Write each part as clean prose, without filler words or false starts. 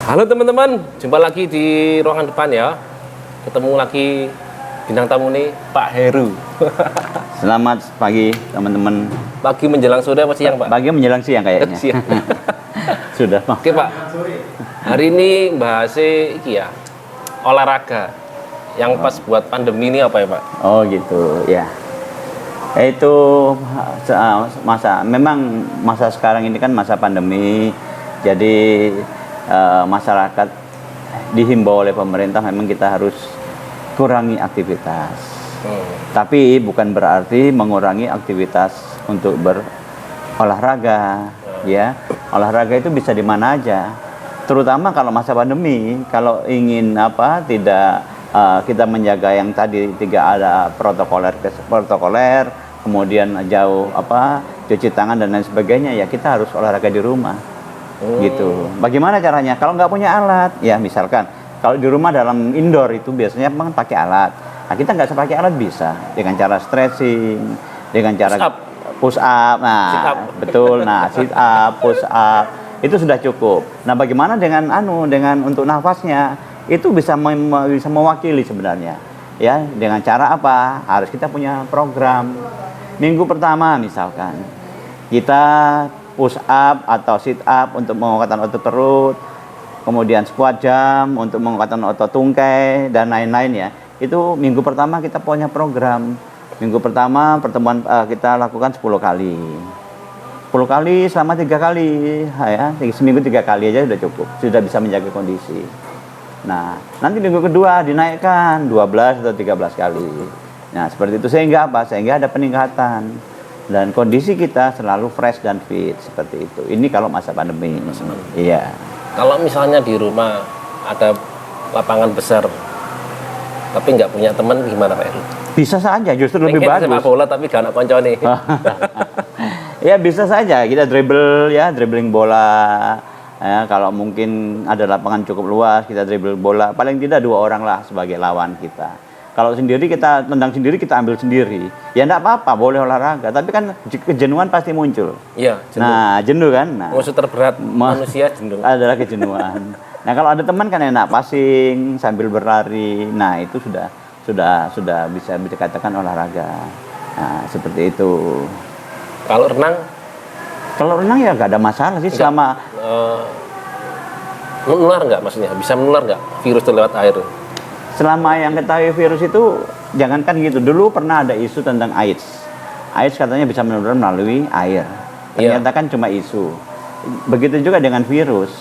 Halo teman-teman, jumpa lagi di ruangan depan ya. Ketemu lagi bintang tamu nih, Pak Heru. Selamat pagi teman-teman. Pagi menjelang sore apa siang, Pak? Pagi menjelang siang kayaknya. Siang. Sudah. Oke, Pak. Hari ini bahasnya iki ya, olahraga. Yang pas buat pandemi ini apa ya, Pak? Oh gitu, ya. Itu memang masa sekarang ini kan masa pandemi. Jadi masyarakat dihimbau oleh pemerintah memang kita harus kurangi aktivitas. Tapi bukan berarti mengurangi aktivitas untuk berolahraga, ya. Olahraga itu bisa di mana aja. Terutama kalau masa pandemi, kalau ingin tidak kita menjaga yang tadi tiga ada protokoler, kemudian jauh cuci tangan dan lain sebagainya, ya kita harus olahraga di rumah. Gitu. Bagaimana caranya? Kalau nggak punya alat, ya misalkan kalau di rumah dalam indoor itu biasanya memang pakai alat. Nah, kita nggak pakai alat bisa dengan cara stretching, dengan cara push up. Nah, sit up. betul. Nah, sit up, push up itu sudah cukup. Nah, bagaimana dengan untuk nafasnya? Itu bisa mewakili sebenarnya. Ya, dengan cara apa? Harus kita punya program. Minggu pertama misalkan kita push up atau sit up untuk menguatkan otot perut, kemudian squat jump untuk menguatkan otot tungkai dan lain-lain ya. Itu minggu pertama kita punya program. Minggu pertama pertemuan kita lakukan 10 kali. 10 kali selama 3 kali ya. Seminggu 3 kali aja sudah cukup. Sudah bisa menjaga kondisi. Nah, nanti minggu kedua dinaikkan 12 atau 13 kali. Nah, seperti itu sehingga apa? Sehingga ada peningkatan. Dan kondisi kita selalu fresh dan fit seperti itu. Ini kalau masa pandemi. Iya. Kalau misalnya di rumah ada lapangan besar, tapi nggak punya teman, gimana Pak Heru? Bisa saja, justru lebih bagus. Sepak bola tapi gak ada konco nih. Ya bisa saja kita dribbling bola. Ya, kalau mungkin ada lapangan cukup luas, kita dribble bola. Paling tidak 2 orang lah sebagai lawan kita. Kalau sendiri kita tendang sendiri, kita ambil sendiri. Ya enggak apa-apa, boleh olahraga. Tapi kan kejenuhan pasti muncul. Iya, jenuh. Nah, jenuh kan? Nah, musuh terberat manusia jenuh. Adalah kejenuhan. Nah, kalau ada teman kan enak passing sambil berlari. Nah, itu sudah bisa dikatakan olahraga. Nah, seperti itu. Kalau renang? Kalau renang ya nggak ada masalah sih selama menular nggak maksudnya? Bisa menular nggak virus itu lewat air? Selama yang ketahui virus itu, jangankan gitu. Dulu pernah ada isu tentang AIDS. AIDS katanya bisa menular melalui air. Ternyata kan cuma isu. Begitu juga dengan virus.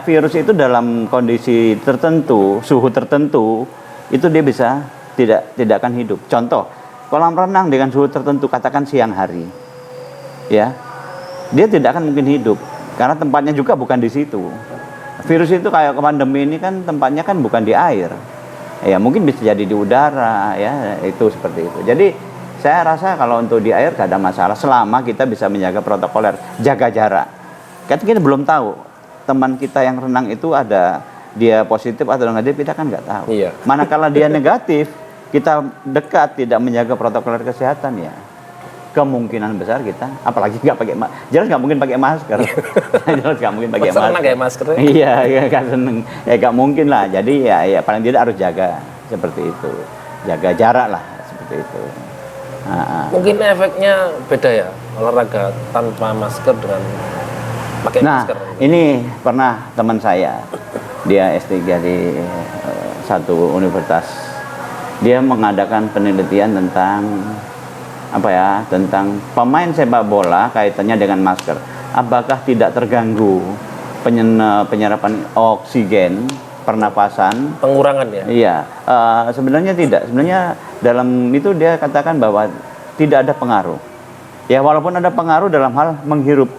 Virus itu dalam kondisi tertentu, suhu tertentu, itu dia bisa tidak akan hidup. Contoh, kolam renang dengan suhu tertentu, katakan siang hari. Ya. Dia tidak akan mungkin hidup karena tempatnya juga bukan di situ. Virus itu kayak pandemi ini kan tempatnya kan bukan di air. Ya mungkin bisa jadi di udara ya, itu seperti itu. Jadi saya rasa kalau untuk di air gak ada masalah selama kita bisa menjaga protokoler, jaga jarak. Kan kita belum tahu teman kita yang renang itu dia positif atau negatif, kita kan nggak tahu. Iya. Manakala dia negatif, kita dekat tidak menjaga protokoler kesehatan ya. Kemungkinan besar kita, apalagi nggak pakai jelas nggak mungkin pakai masker. Jelas nggak mungkin pakai masker. Senang kayak masker. Iya, kan seneng. Ya nggak mungkin lah. Jadi ya paling tidak harus jaga seperti itu, jaga jarak lah seperti itu. Mungkin efeknya beda ya olahraga tanpa masker dengan pakai masker. Nah, ini pernah teman saya, dia S3 di satu universitas. Dia mengadakan penelitian tentang tentang pemain sepak bola kaitannya dengan masker. Apakah tidak terganggu penyerapan oksigen, pernapasan? Pengurangan ya? Iya, sebenarnya tidak. Sebenarnya dalam itu dia katakan bahwa tidak ada pengaruh. Ya walaupun ada pengaruh dalam hal menghirup.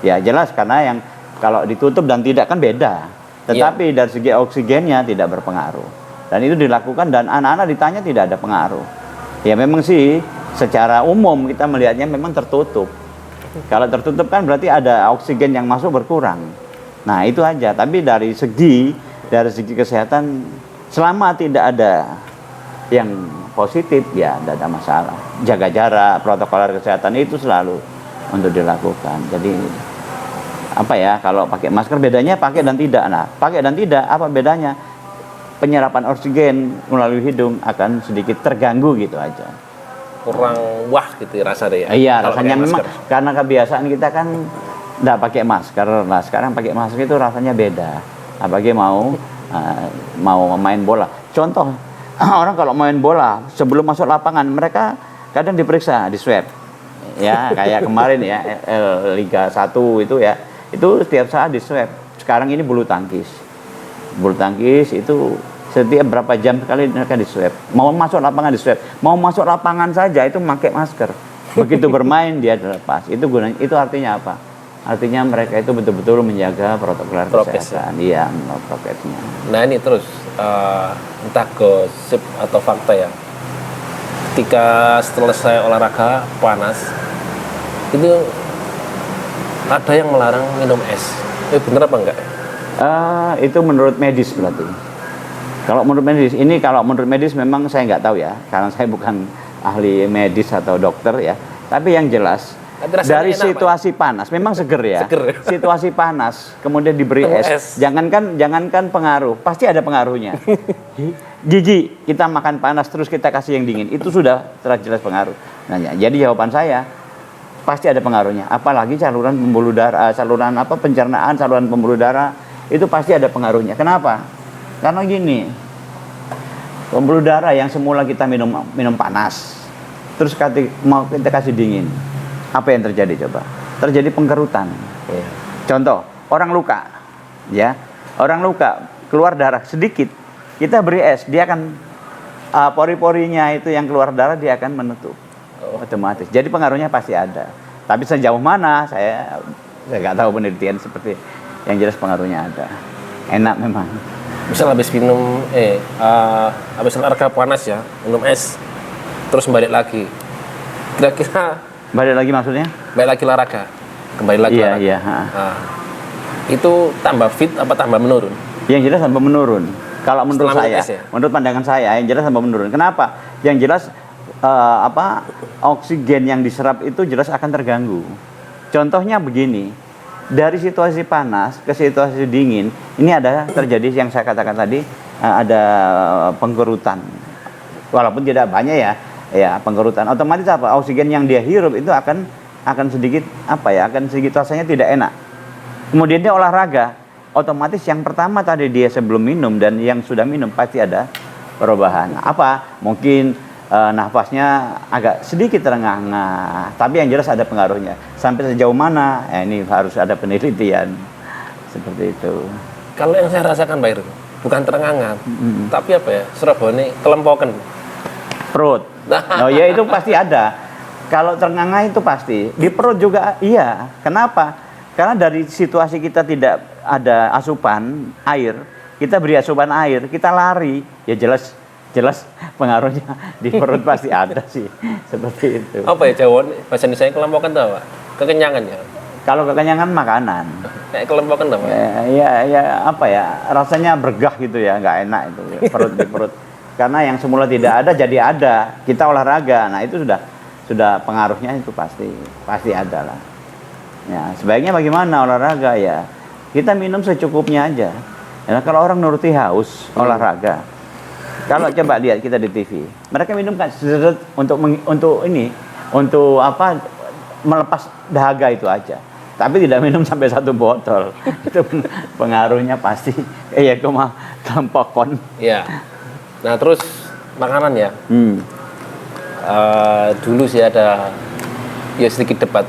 Ya jelas karena yang kalau ditutup dan tidak kan beda. Tetapi dari segi oksigennya tidak berpengaruh. Dan itu dilakukan dan anak-anak ditanya tidak ada pengaruh. Ya memang sih secara umum kita melihatnya memang tertutup. Kalau tertutup kan berarti ada oksigen yang masuk berkurang. Nah itu aja. Tapi dari segi kesehatan selama tidak ada yang positif ya tidak ada masalah. Jaga jarak, protokol kesehatan itu selalu untuk dilakukan. Jadi apa ya, kalau pakai masker bedanya pakai dan tidak. Nah, pakai dan tidak apa bedanya? Penyerapan oksigen melalui hidung akan sedikit terganggu gitu aja. Kurang wah gitu ya rasanya ya. Iya, kalau rasanya pakai memang masker. karena kebiasaan kita kan nggak pakai masker. Nah, sekarang pakai masker itu rasanya beda. Apalagi mau main bola. Contoh, orang kalau main bola sebelum masuk lapangan mereka kadang diperiksa, di swab. Ya, kayak kemarin ya Liga 1 itu ya. Itu setiap saat di swab. Sekarang ini bulu tangkis. Bulu tangkis itu setiap berapa jam sekali mereka di swab. Mau masuk lapangan di swab. Mau masuk lapangan saja itu pakai masker. Begitu bermain dia dilepas. Itu gunanya, itu artinya apa? Artinya mereka itu betul-betul menjaga protokol kesehatan. Iya, prokesnya. Nah ini terus entah gosip atau fakta ya. Ketika selesai olahraga panas, itu ada yang melarang minum es. Bener apa enggak? Itu menurut medis berarti. Kalau menurut medis memang saya nggak tahu ya, karena saya bukan ahli medis atau dokter ya. Tapi yang jelas dari situasi panas, memang seger ya. Seger. Situasi panas, kemudian diberi es. Jangankan pengaruh, pasti ada pengaruhnya. Jijik kita makan panas terus kita kasih yang dingin, itu sudah jelas pengaruh. Nah, jadi jawaban saya pasti ada pengaruhnya. Apalagi saluran pembuluh darah, pencernaan, saluran pembuluh darah itu pasti ada pengaruhnya. Kenapa? Karena gini, pembuluh darah yang semula kita minum panas, terus mau kita kasih dingin, apa yang terjadi coba? Terjadi pengkerutan. Iya. Contoh, orang luka, ya, orang luka keluar darah sedikit, kita beri es, dia akan pori-porinya itu yang keluar darah dia akan menutup, otomatis. Jadi pengaruhnya pasti ada. Tapi sejauh mana saya nggak tahu penelitian seperti, yang jelas pengaruhnya ada. Enak memang. Misal habis minum habis olahraga panas ya, minum es, terus balik lagi. Kira-kira Balik lagi maksudnya? balik lagi olahraga, kembali lagi olahraga. Iya. Nah, itu tambah fit apa tambah menurun? Yang jelas tambah menurun. Kalau menurut Setelah saya, minum es ya? menurut pandangan saya, yang jelas tambah menurun. Kenapa? Yang jelas oksigen yang diserap itu jelas akan terganggu. Contohnya begini, dari situasi panas ke situasi dingin, ini ada terjadi yang saya katakan tadi, ada pengkerutan. Walaupun tidak banyak ya pengkerutan. Otomatis apa? Oksigen yang dia hirup itu akan sedikit akan sedikit rasanya tidak enak. Kemudian dia olahraga, otomatis yang pertama tadi dia sebelum minum dan yang sudah minum pasti ada perubahan. Apa? Mungkin nafasnya agak sedikit terengah-engah, tapi yang jelas ada pengaruhnya. Sampai sejauh mana? Ini harus ada penelitian seperti itu. Kalau yang saya rasakan Pak Heru, bukan terengah-engah, tapi apa ya? Surabaya kelempokan. Perut. Oh ya, itu pasti ada. Kalau terengah-engah itu pasti. Di perut juga iya. Kenapa? Karena dari situasi kita tidak ada asupan air, kita beri asupan air, kita lari, ya jelas pengaruhnya di perut pasti ada sih, seperti itu. Apa ya jawaban bahasa Indonesia kelempokan itu apa? Kekenyangan ya? Kalau kekenyangan makanan. Kayak kelempokan apa? Ya apa ya, rasanya bergah gitu ya, nggak enak itu di perut. Karena yang semula tidak ada jadi ada. Kita olahraga, nah itu sudah pengaruhnya itu pasti ada lah. Ya, sebaiknya bagaimana olahraga ya? Kita minum secukupnya aja. Ya, kalau orang nuruti haus olahraga, kalau coba lihat kita di TV, mereka minum kan untuk melepas dahaga itu aja. Tapi tidak minum sampai 1 botol. Itu pengaruhnya pasti kelempokon. Iya. Nah terus makanan ya. Dulu sih ada ya sedikit debat.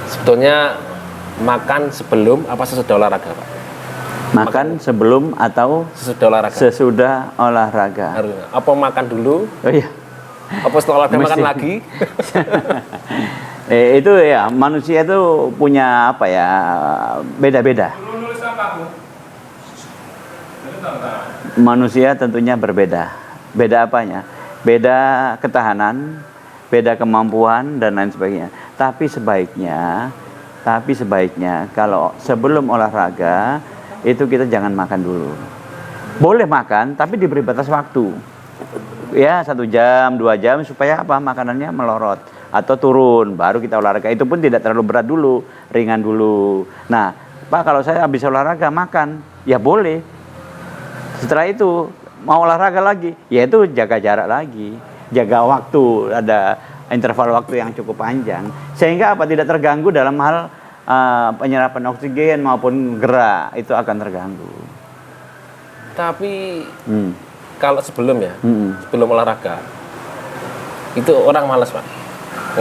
Sebetulnya makan sebelum apa sesudah olahraga, Pak? Makan sebelum atau sesudah olahraga? Sesudah olahraga. Harusnya. Apa makan dulu? Oh iya. Apa setelah olahraga makan lagi? Itu ya, manusia itu punya beda-beda. Manusia tentunya berbeda. Beda apanya? Beda ketahanan, beda kemampuan dan lain sebagainya. Tapi sebaiknya kalau sebelum olahraga itu kita jangan makan dulu. Boleh makan, tapi diberi batas waktu. Ya 1 jam, 2 jam supaya makanannya melorot. atau turun, baru kita olahraga. Itu pun tidak terlalu berat dulu, ringan dulu. Nah, Pak, kalau saya habis olahraga makan, ya boleh. Setelah itu mau olahraga lagi, ya itu jaga jarak lagi, jaga waktu, ada interval waktu yang cukup panjang, sehingga apa, tidak terganggu dalam hal penyerapan oksigen maupun gerak, itu akan terganggu. Tapi kalau sebelum sebelum olahraga, itu orang malas, Pak,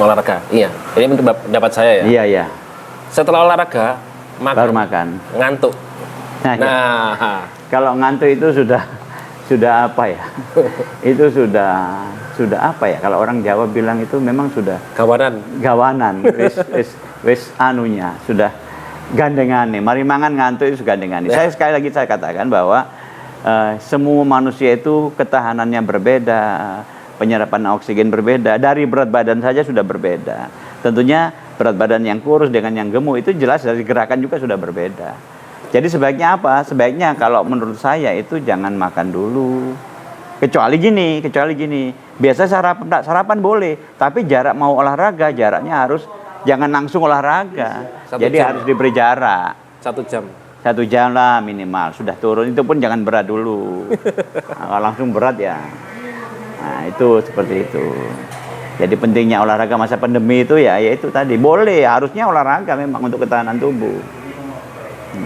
olahraga. Iya, ini pendapat saya ya. Iya, iya. Setelah olahraga, Baru makan. ngantuk. Nah, Nah, kalau ngantuk itu sudah apa ya? Itu sudah apa ya? Kalau orang Jawa bilang itu memang sudah gawanan. Wis anunya sudah gandengane. Mari mangan ngantuk itu gandengane. Saya sekali lagi saya katakan bahwa semua manusia itu ketahanannya berbeda, penyerapan oksigen berbeda, dari berat badan saja sudah berbeda. Tentunya berat badan yang kurus dengan yang gemuk itu jelas dari gerakan juga sudah berbeda. Jadi sebaiknya apa? Sebaiknya kalau menurut saya itu jangan makan dulu. Kecuali gini. Biasa sarapan boleh, tapi jarak mau olahraga jaraknya harus jangan langsung olahraga. Jadi harus diberi jarak. 1 jam. 1 jam lah minimal, sudah turun, itu pun jangan berat dulu. Nah, kalau langsung berat ya, nah itu seperti itu. Jadi pentingnya olahraga masa pandemi itu ya itu tadi, boleh, harusnya olahraga memang untuk ketahanan tubuh.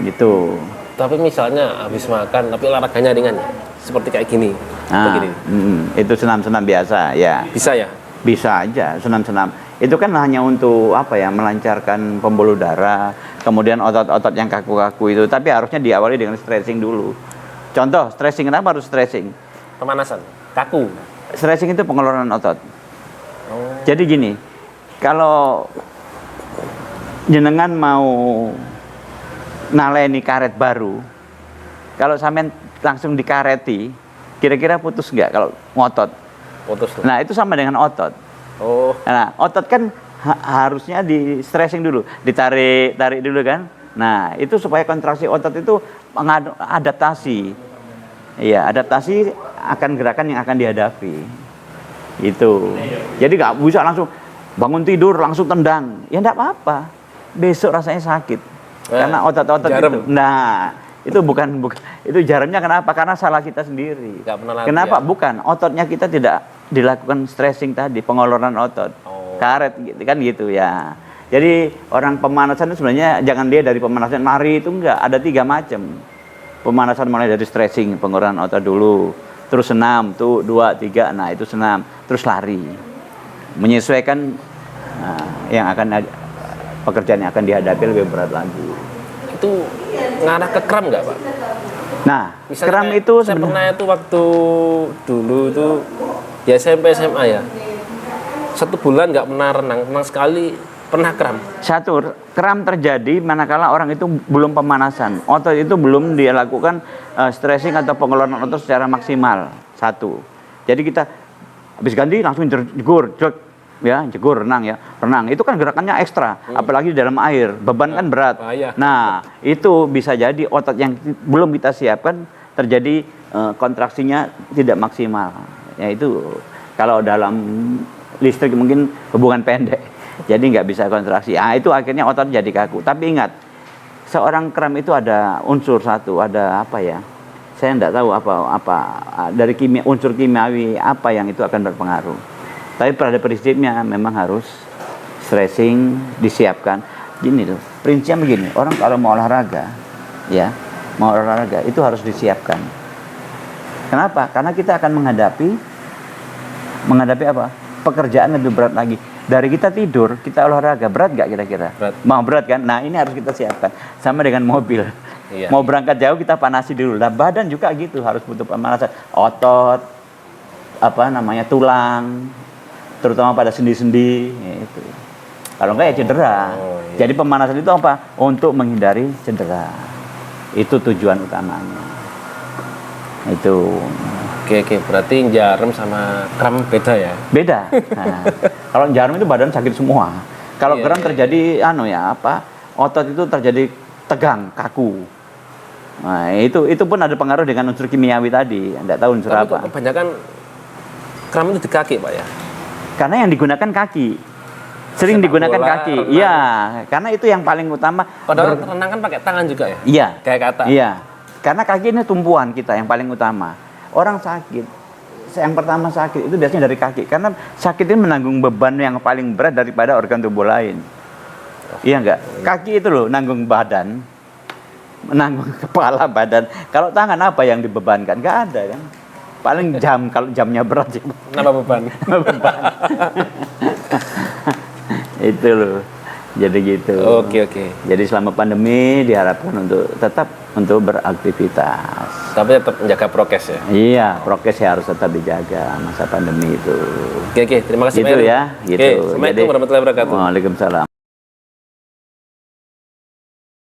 Gitu. Tapi misalnya habis makan, tapi olahraganya ringan, seperti kayak gini. Nah, itu senam-senam biasa ya. Bisa ya? Bisa aja, senam-senam. Itu kan hanya untuk apa ya, melancarkan pembuluh darah, kemudian otot-otot yang kaku-kaku itu. Tapi harusnya diawali dengan stretching dulu. Contoh, stretching, kenapa harus stretching? Pemanasan, kaku. Stretching itu pengeluaran otot. Oh. Jadi gini, kalau jenengan mau naleni karet baru, kalau sampean langsung dikareti, kira-kira putus nggak kalau ngotot? Putus. Nah, itu sama dengan otot. Oh. Nah, otot kan harusnya di stretching dulu, tarik dulu kan. Nah, itu supaya kontraksi otot itu adaptasi. Iya, adaptasi akan gerakan yang akan dihadapi. Itu. Jadi nggak bisa langsung bangun tidur langsung tendang. Ya enggak apa-apa. Besok rasanya sakit. Karena otot-otot itu. Nah, itu bukan itu jarumnya kenapa? Karena salah kita sendiri. Kenapa? Bukan, ototnya kita tidak dilakukan stretching tadi, pengeluaran otot. Karet gitu kan gitu ya. Jadi orang pemanasan itu sebenarnya jangan lihat dari pemanasan lari itu enggak, ada 3 macam. Pemanasan mulai dari stretching, pengeluaran otot dulu, terus senam tuh 2, 3, nah itu senam, terus lari. Menyesuaikan yang akan pekerjaan yang akan dihadapi lebih berat lagi. Itu ngarah ke kram nggak, Pak? Nah, misalnya kram itu saya pernah itu waktu dulu itu ya SMP SMA ya. 1 bulan nggak pernah renang sekali, pernah kram. Kram terjadi manakala orang itu belum pemanasan, otot itu belum dilakukan stretching atau pengeluaran otot secara maksimal. 1. Jadi kita habis ganti langsung jegur, renang itu kan gerakannya ekstra, apalagi di dalam air, beban kan berat. Nah, itu bisa jadi otot yang belum kita siapkan terjadi kontraksinya tidak maksimal. Ya itu kalau dalam listrik mungkin hubungan pendek, jadi nggak bisa kontraksi. Itu akhirnya otot jadi kaku. Tapi ingat, seorang kram itu ada unsur satu, ada apa ya? Saya nggak tahu apa dari unsur kimiawi apa yang itu akan berpengaruh. Tapi pada prinsipnya memang harus stretching disiapkan. Gini tuh, prinsipnya begini, orang kalau mau olahraga itu harus disiapkan. Kenapa? Karena kita akan menghadapi apa? Pekerjaan lebih berat lagi. Dari kita tidur, kita olahraga, berat gak kira-kira? Mau berat kan? Nah, ini harus kita siapkan. Sama dengan mobil. Iya. Mau berangkat jauh kita panasi dulu. Nah, badan juga gitu, harus butuh pemanasan. Otot, tulang, terutama pada sendi-sendi itu. Kalau enggak ya cedera. Iya. Jadi pemanasan itu apa? Untuk menghindari cedera. Itu tujuan utamanya. Itu. Oke, berarti jarum sama kram beda ya? Beda. Nah, kalau jarum itu badan sakit semua. Kalau kram terjadi otot itu terjadi tegang, kaku. Nah, itu pun ada pengaruh dengan unsur kimiawi tadi. Enggak tahu unsur apa. Kebanyakan kram itu di kaki, Pak ya? Karena yang digunakan kaki. Sering Sepak digunakan bola, kaki. renang. Iya, karena itu yang paling utama. Padahal renang kan pakai tangan juga ya? Iya. Kayak kata. Iya. Karena kaki ini tumpuan kita yang paling utama. Orang sakit, yang pertama sakit itu biasanya dari kaki. Karena sakit ini menanggung beban yang paling berat daripada organ tubuh lain. Iya enggak? Kaki itu loh nanggung badan, menanggung kepala badan. Kalau tangan apa yang dibebankan? Enggak ada kan? Paling jam, kalau jamnya berat sih. Nambah beban. Beban. Itu loh. Jadi gitu. Oke, oke. Jadi selama pandemi diharapkan untuk tetap untuk beraktivitas. Tapi tetap menjaga prokes ya. Iya, prokes ya harus tetap dijaga masa pandemi itu. Oke, oke. Terima kasih Gitu Pak Heru. ya, gitu. Oke, Assalamualaikum Jadi- warahmatullahi wabarakatuh. Waalaikumsalam.